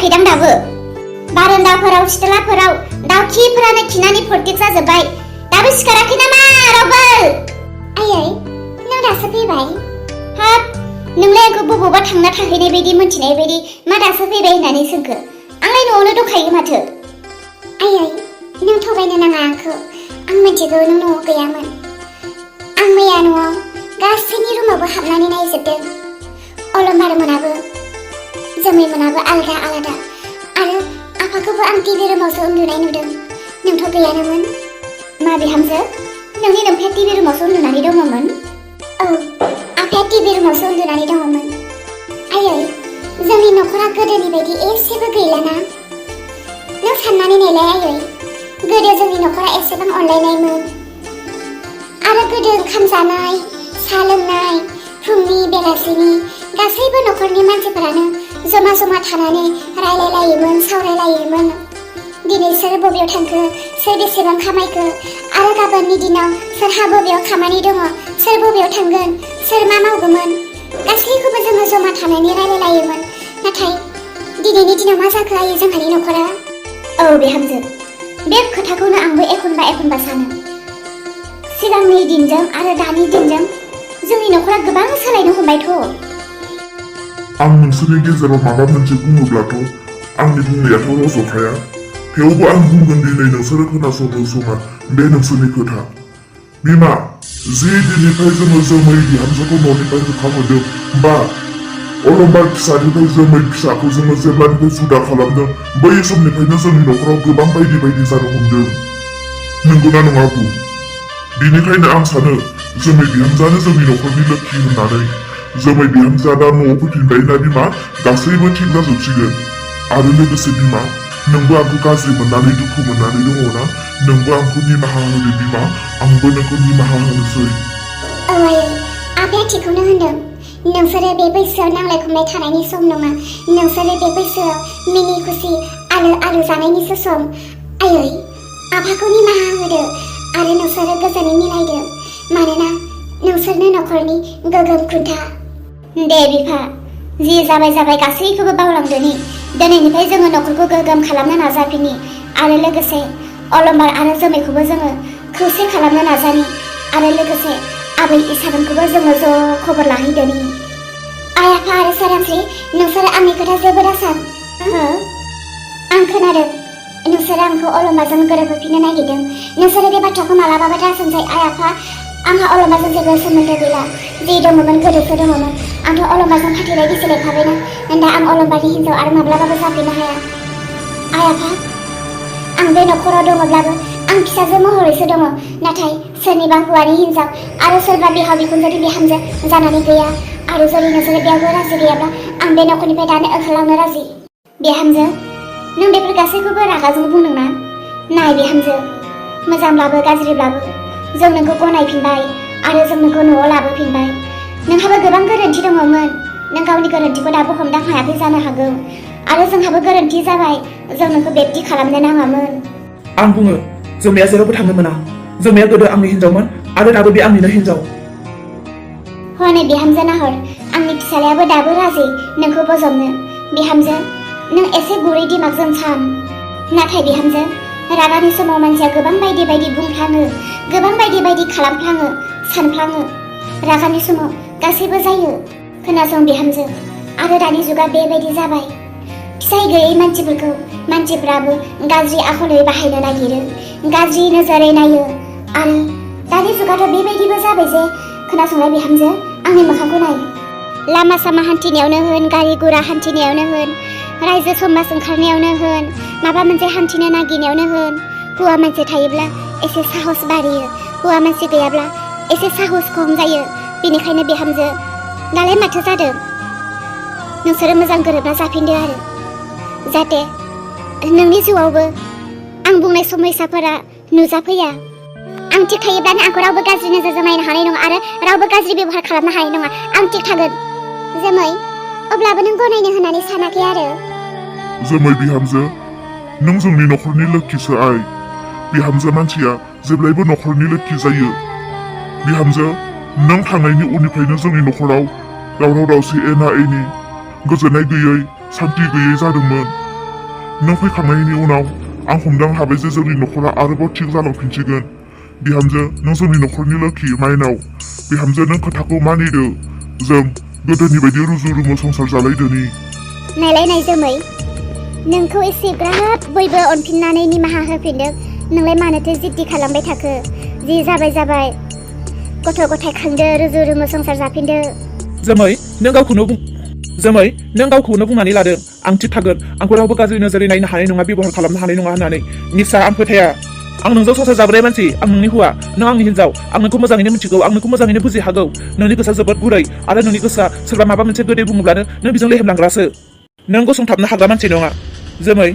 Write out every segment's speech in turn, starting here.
फैयाखैदां दाबो। बारान्दाफोराव सिथ्लाफोराव दाउखिफोरानो खिनानै फर्टिक जाजोब्बाय। दाबो सिखाराखै नामा रावबो? आयै, नों दासो फैबाय? हाब, नोंलाय आंखौ बबावबा थांना थाहैनाय बायदि मोनथिनाय बायदि मा दासो फैबाय होननानै सोंखो? आंलाय न'आवनो दंखायो माथो। आयै, नों थगायनो नाङा आंखौ। आं मिथिगौ नों न'आव गैयामोन। आं मैया न'आव गासैनि रुमावबो हाबनानै नायजोबदों। अलंबार मोनाबो जोमै मोनाबो आलादा आलादा आरो आफाखौबो आं टिभि रुमावसो उन्दुनाय नुदों। नोंथ' गैयानोमोन। मा बिहामजो, नोंनि नोमफाया टिभि रुमावसो उन्दुनानै दङमोन? औ, आफाया टिभि रुमावसो उन्दुनानै दङमोन। आयै, जोंनि न'खरा गोदोनि बायदि एसेबो गैलाना? नों साननानै नायलाय आयै, गोदो जोंनि न'खरा एसेबां अनलायनायमोन आरो गोदो ओंखाम जानाय, साहा लोंनाय, फुंनि बेलासिनि गासैबो न'खरनि मानसिफोरानो जमा जमा थानानै रायलायलायोमोन, सावरायलायोमोन। दिनै सोर बबेयाव थांखो, सोर बेसेबां खामायखो आरो गाबोननि दिनाव सोरहा बबेयाव खामानि दङ, सोर बबेयाव थांगोन, सोर मा मावगौमोन गासैखौबो जोङो जमा थानानै रायलायलायोमोन। नाथाय दिनैनि दिनाव मा जाखो आयै जोंहानि न'खरा? औ बिहामजो, बे खोथाखौनो आंबो एखनबा एखनबा सानो। सिगांनि दिनजों आरो दानि दिनजों जोंनि न'खरा गोबां सोलायनो हमबायथ'। आं नोंसोरनि गेजेराव माबा मोनसे बुङोब्लाथ' आंनि बुंनायाथ' रज'खाया। थेवबो आं बुंगोन दिनै नोंसोरो खोनासंनो समा बे नोंसोरनि खोथा। बिमा, जे दिननिफ्राय जोङो जोमै बिहामजोखौ न'निफ्राय होखारहरदों बा अलंबार फिसानिफ्राय जोमै फिसाखौ जोङो जेब्लानिफ्राय जुदा खालामदों, बै समनिफ्रायनो जोंनि न'खराव गोबां बायदि बायदि जानो हमदों। नंगौना नङा बुं? बेनिखायनो आं सानो जोमै बिहामजोआनो जोंनि न'खरनि लोक्षि होननानै। जोमै बिहामजोआ दा न'आव फैफिनबायना बिमा, गासैबो थिग जाजोबसिगोन। आरो लोगोसे बिमा, नोंबो आंखौ गाज्रि मोननानै दुखु मोननानै दङना? नोंबो आंखौ निमाहा होदो बिमा, आंबो नोंखौ निमाहा होनोसै। औ आयै, आफाया थिगखौनो होनदों। नोंसोरो बे बैसोआव नांलाय खमलाय थानायनि सम नङा। नोंसोरो बे बैसोआव मिनि खुसि आलो आलो जानायनिसो सम। आयै, आफाखौ निमाहा होदो आरो नोंसोरो गोजोनै मिलायदो। मानोना नोंसोरनो न'खरनि गोगोम खुन्था। दे बिफा, जि जाबाय जाबाय गासैखौबो बावलांदोनि। दिनैनिफ्राय जोङो न'खरखौ गोगोम खालामनो नाजाफिनि आरो लोगोसे अलंबार आरो जोमैखौबो जोङो खौसे खालामनो नाजानि आरो लोगोसे आबै इसानखौबो जोङो ज' खबर लाहैदोनि। आइ आफा आरो सोरांस्रि, नोंसोरो आंनि खोथा जेबो दासान। आं खोनादों नोंसोरो आंखौ अलंबारजों गोरोबहोफिननो नागिरदों। नोंसोरो बे बाथ्राखौ मालाबाबो दासानसै आइ आफा। आंहा अलंबारजों जेबो सोमोन्दो गैला। जि दङमोन गोदोसो दङमोन। आंथ' अलंबारजों फाथैलाय बिसिलायखाबायना। दा आं अलंबारनि हिनजाव आरो माब्लाबाबो जाफिननो हाया। आइ आफा, आं बे न'खराव दङब्लाबो आं फिसाजो महरैसो दङ। नाथाय सोरनिबा हौवानि हिनजाव आरो सोरबा बिहाव बिखुनजोनि बिहामजो जानानै गैया। आरो जुदि नोंसोरो बेयावबो राजि गैयाब्ला आं बे न'खरनिफ्राय दानो ओंखारलांनो राजि। बिहामजो, नों बेफोर गासैखौबो रागाजों बुंदोंना? नाय बिहामजो, मोजांब्लाबो गाज्रिब्लाबो जों नोंखौ गनायफिनबाय आरो जों नोंखौ न'आव लाबोफिनबाय। नोंहाबो गोबां गोरोन्थि दङमोन। नों गावनि गोरोन्थिखौ दाबो हमदां हायाखै जानो हागौ आरो जोंहाबो गोरोन्थि जाबाय। जों नोंखौ बेबादि खालामनो नाङामोन। आं बुङो, जोमैया जेरावबो थांनो मोना। जोमैया गोदो आंनि हिनजावमोन आरो दाबो बे आंनिनो हिनजाव। हनै बिहामजो नाहर, आंनि फिसालायाबो दाबो राजि नोंखौ बजबनो। बिहामजो, नों एसे गुरै दिमागजों सान। नाथाय बिहामजो, रागानि समाव मानसिया गोबां बायदि बायदि बुंफ्लाङो, गोबां बायदि बायदि खालामफ्लाङो, सानफ्लाङो। रागानि समाव गासैबो जायो। खोनासं बिहामजो, आरो दानि जुगा बेबायदि जाबाय। फिसाय गैयै मानसिफोरखौ मानसिफ्राबो गाज्रि आखलै बाहायनो नागिरो, गाज्रि नोजोरै नायो। आरो दानि जुगाथ' बेबायदिबो जाबाय जे, खोनासंलाय बिहामजो, आंनि मोखांखौ नाय। लामा सामा हान्थिनायावनो होन, गारि गुरा हान्थिनायावनो होन, रायजो समाज ओंखारनायावनो होन, माबा मोनसे हान्थिनो नागिरनायावनो होन, हौवा मानसि थायोब्ला एसे साहस बारियो, हौवा मानसि गैयाब्ला एसे साहस खम जायो। बेनिखायनो बिहामजो, दालाय माथो जादों? नोंसोरो मोजां गोरोबना जाफिनदो आरो जाहाथे नोंनि जिउआवबो आं बुंनाय समयसाफोरा नुजाफैया। आं थिग थायोब्लानो आंखौ रावबो गाज्रि नोजोरजों नायनो हानाय नङा आरो रावबो गाज्रि बेबहार खालामनो हानाय नङा। आं थिग थागोन। जोमै, अब्लाबो नों गनायनो होननानै सानाखै आरो? जोमै बिहामजो, नों जोंनि न'खरनि लोक्षिसो आइ। बिहामजो मानसिया जेब्लायबो न'खरनि लोक्षि जायो। बिहामजो, नों थांनायनि उननिफ्रायनो जोंनि न'खराव दावराव दावसि, एना एनि, गोजोननाय गैयै, सान्थि गैयै जादोंमोन। नों फैखांनायनि उनाव आं हमदां हाबाय जे जोंनि नखरा आरोबाव थिग जालांफिनसिगोन। बिहामजो नों जोंनि नखरनि लोखि माइनाव। बिहामजो नों खोथाखौ मानिदो। जों गोदोनि बायदि रुजु रुमु संसार जालायदोनि। नायलाय नाय जोमै, नोंखौ एसेग्राब बयबो अनफिननानै निमाहा होफिनदों। नोंलाय मानोथो जिद्दि खालामबाय थाखो? जि जाबाय जाबाय, गथ' गथाय खांदो, रुजु रुमु संसार जाफिनदो। जोमै नों गावखौनो बुंनानै लादों आं थिग थागोन, आंखौ रावबो गाज्रि नोजोरै नायनो हानाय नङा, बेबहार खालामनो हानाय नङा होननानै। निसा आं फोथाया। आं नोंजों संसार जाबोनाय मानसि, आं नोंनि हौवा, नों आंनि हिनजाव। आं नोंखौ मोजाङैनो मिथिगौ, आं नोंखौ मोजाङैनो बुजि हागौ। नोंनि गोसोआ जोबोद गुरै आरो नोंनि गोसोआ सोरबा माबा मोनसे गोदै बुङोब्लानो नों बेजों लेहेमलांग्रासो। नों गसंथाबनो हाग्रा मानसि नङा। जोमै,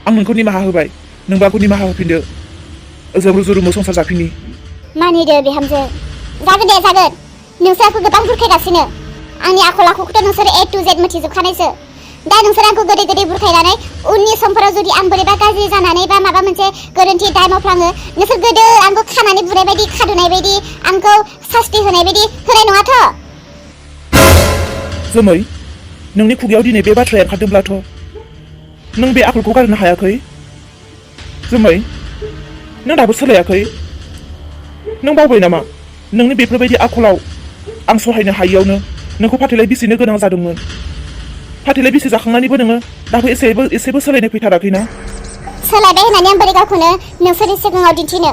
आं नोंखौ निमाहा होबाय, नोंबो आंखौ निमाहा होफिनदो। जों रुजु रुमु संसार जाफिननि। मानिदो बिहामजो। जागोन दे जागोन। नोंसोर आंखौ गोबां बुरखायगासिनो। आंनि आखल आखुखौथ' नोंसोर A to Z मिथिजोबखानायसो। दा नोंसोर आंखौ गोदै गोदै बुरखायनानै उननि समफोराव जुदि आं बोरैबा गाज्रि जानानै बा माबा मोनसे गोरोन्थि दाय मावफ्लाङो, नोंसोर गोदो आंखौ खानानै बुनाय बायदि, खादुनाय बायदि, आंखौ सास्ति होनाय बायदि होनाय नङाथ'। जोमै, नोंनि खुगायाव दिनै बे बाथ्राया ओंखारदोंब्लाथ' नों बे आखलखौ गारनो हायाखै। जोमै, नों दाबो सोलायाखै। नों बावबाय नामा नोंनि बेफोरबायदि आखलाव आं सहायनो हायियावनो नोंखौ फाथैलाय बिसिनो गोनां जादोंमोन। फाथैलाय बिसि जाखांनानैबो नोङो दाबो एसेबो सोलायनाय फैथाराखैना? सोलायबाय होननानै आं बोरै गावखौनो नोंसोरनि सिगाङाव दिन्थिनो?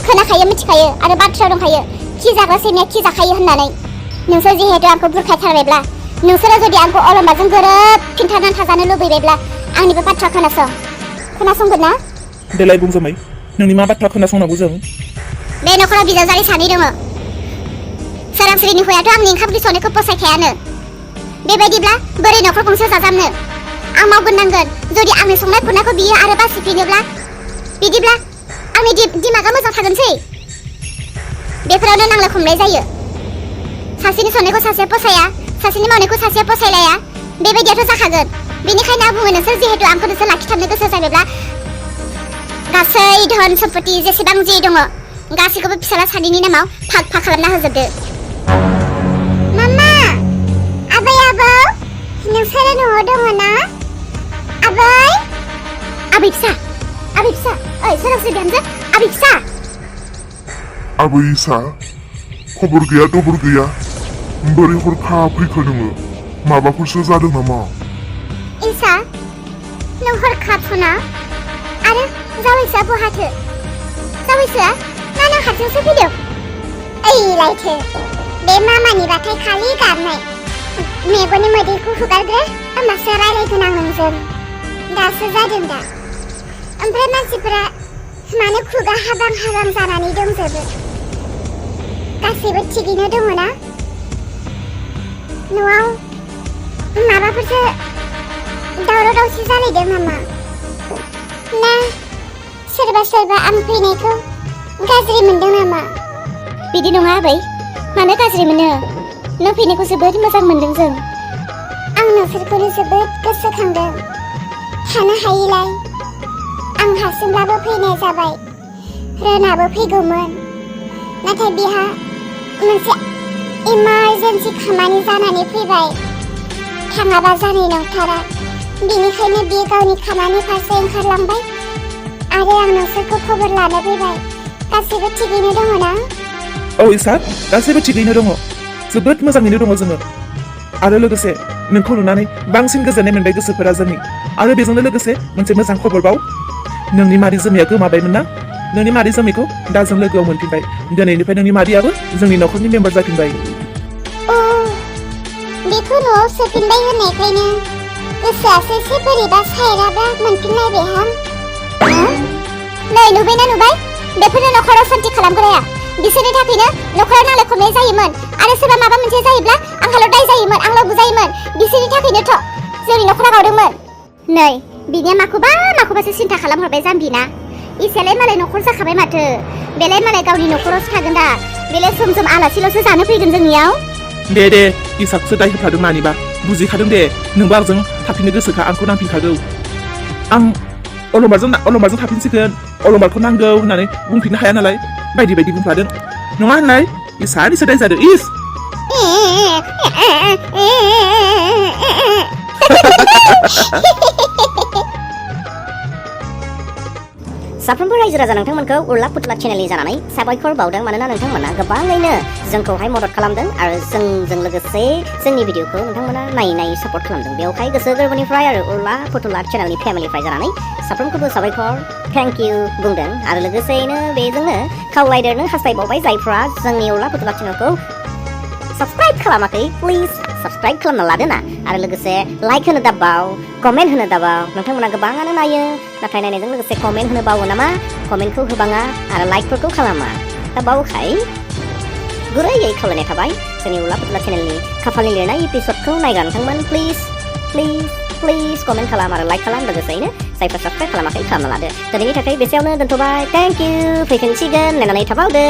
खोनाखायो, मिथिखायो आरो बाथ्रायाव दंखायो, खि जाग्रा सैमाया खि जाखायो होननानै। नोंसोर जिहेतु आंखौ बुरखायथारबायब्ला, नोंसोरो जुदि आंखौ अलंबारजों गोरोबफिनथारनानै थाजानो लुबैबायब्ला आंनिबो बाथ्रा खोनासंगोन ना? देलाय बुं जोमै, नोंनि मा बाथ्रा खोनासंनांगौ जों? बे नखराव बिजावजालि सानै दङ। सोरांस्रिनि हौवायाथ' आंनि ओंखाम ओंख्रि संनायखौ फसायखायानो। बेबायदिब्ला बोरै नखर गंसे जाजामनो? आं मावगोन जुदि आंनि संनाय खुरनायखौ बियो आरो बासिफिनोब्ला, बिदिब्ला आंनि दिमागा मोजां थागोनसै। बेफोरावनो नांलाय खमलाय जायो। सासेनि संनायखौ सासेया फसाया, सासेनि मावनायखौ सासेया फसायलाया, बेबायदियाथ' जाखागोन। बेनिखायनो आं बुङो, नोंसोर जिहेतु आंखौ नोंसोर लाखिथारनो गोसो जायोब्ला गासै धन सम्पति जेसेबां जि दङ गासैखौबो फिसाला सानैनि नामाव भाग खालामना होजोबदो। मामा, आबै आबौ, नोंसोरो न'आव दङ ना? आबै फिसा, ओइ सोरांस्रि बिहामजो, आबै फिसा। आबै इसा, खबर गैया दबर गैया, बोरै हरखाब फैखो नोङो? माबाफोरसो जादों नामा? इसा, नों हरखाब फना आरो जावैसोआ बहाथो? जावैसोआ ना नों हारसिंसो फैदों? ओइलायथो, बे मामानि बाथाय खालि गाबनाय। मेगननि मोदैखौ हुगारग्रो, होमबासो रायलायगोन आं नोंजों। दासो जादों दा। ओमफ्राय मानसिफोरा मानो खुगा हाबां जानानै दंजोबो? गासैबो थिगैनो दङ ना? न'आव माबाफोरसो दावराव दावसि जालायदों नामा? ना सोरबा आं फैनायखौ गाज्रि मोनदों नामा? बिदि नङा आबै, मानो गाज्रि मोनो? नों फैनायखौ जोबोद मोजां मोनदों जों। आं नोंसोरखौनो जोबोद गोसोखांदों। थानो हायिलाय आं हारसिंब्लाबो फैनाय जाबाय। रोनाबो फैगौमोन, नाथाय बिहा मोनसे इमारजेन्सि खामानि जानानै फैबाय। थाङाबा जानाय नंथारा। बेनिखायनो बियो गावनि खामानि फारसे ओंखारलांबाय आरो आं नोंसोरखौ खबर लानो फैबाय। गासैबो थिगैनो दङ ना? औ इसा, गासैबो थिगैनो दङ, जोबोद मोजाङैनो दङ जोङो। आरो लोगोसे नोंखौ नुनानै बांसिन गोजोननाय मोनबाय गोसोफोरा जोंनि। आरो बेजोंनो लोगोसे मोनसे मोजां खबरबाव, नोंनि मादै जोमैया गोमाबायमोन ना? नोंनि मादै जोमैखौ दा जों लोगोआव मोनफिनबाय। दिनैनिफ्राय नोंनि मादैयाबो जोंनि नखरनि मेम्बार जाफिनबाय। बेखौ न'आव सोफिनबाय होननायखायनो गोसोआसो एसे बोरैबा सायराबा मोनफिनलायबायहां। नै नुबाय? बेफोरनो नखराव सान्थि खालामग्राया। बिसोरनि थाखायनो नखराव नांलाय खमलाय जायोमोन आरो सोरबा माबा मोनसे जायोब्ला आंहाल' दाय जायोमोन, आंल' बुजायोमोन। बिसोरनि थाखायनोथ' जोंनि नखरा गावदोंमोन। नै बिनिया माखौबासो सिन्था खालामहरबाय जाम्बिना। इसेलाय मालाय नखर जाखाबाय माथो। बेलाय मालाय गावनि नखरावसो थागोन दा। बेलाय सम आलासिल'सो जानो फैगोन जोंनियाव। दे इसाखौसो दाय होफ्लादों मानिबा। बुजिखादों दे, नोंबो आंजों थाफिननो गोसोखा, आंखौ नांफिनखागौ। आं अलंबारजों थाफिनसिगोन, अलंबारखौ नांगौ होननानै बुंफिननो हाया नालाय बायदि बुंफ्लादों। नङा होनलाय? इसानिसो दाय जादों। इस साफ्रोमबो रायजो राजा नोंथांमोनखौ उर्ला पुतुला चेनेलनि जानानै साबायखर बावदों मानोना नोंथांमोना गोबाङैनो जोंखौहाय मदद खालामदों आरो जोंजों लोगोसे जोंनि भिडिअखौ नोंथांमोना नायै सापर्ट खालामदों बेवहाय गोसो गोरबोनिफ्राय आरो उर्ला पुतुला चेनेलनि फेमिलिनिफ्राय जानानै साफ्रोमखौबो साबायखर थेंक इउ बुंदों आरो लोगोसेयैनो बेजोंनो खावलायदेरनो हास्थायबावबाय जायफ्रा जोंनि उर्ला पुतुला चेनेलखौ साबस्क्राइब खालामाखै प्लिज साबस्क्राइब खालामना लादो ना आरो लोगोसे लाइक होनो दाबाव कमेन्ट होनो दाबाव नोंथांमोना गोबाङानो नायो नाथाय नायनायजों लोगोसे कमेन्ट होनो बावो नामा कमेन्टखौ होबाङा आरो लाइकफोरखौ खालामा दा बावखाय गुरैयै खावलायनाय थाबाय जोंनि उर्ला पुतुला चेनेलनि खाफालनि लिरनाय एपिसडखौ नायग्रा नोंथांमोन प्लिज कमेन्ट खालाम आरो लाइक खालाम लोगोसेयैनो जायफ्रा साबस्क्राइब खालामाखै खालामना लादो दिनैनि थाखाय बेसेयावनो दोनथ'बाय थेंक इउ फैफिनसिगोन नायनानै थाबावदो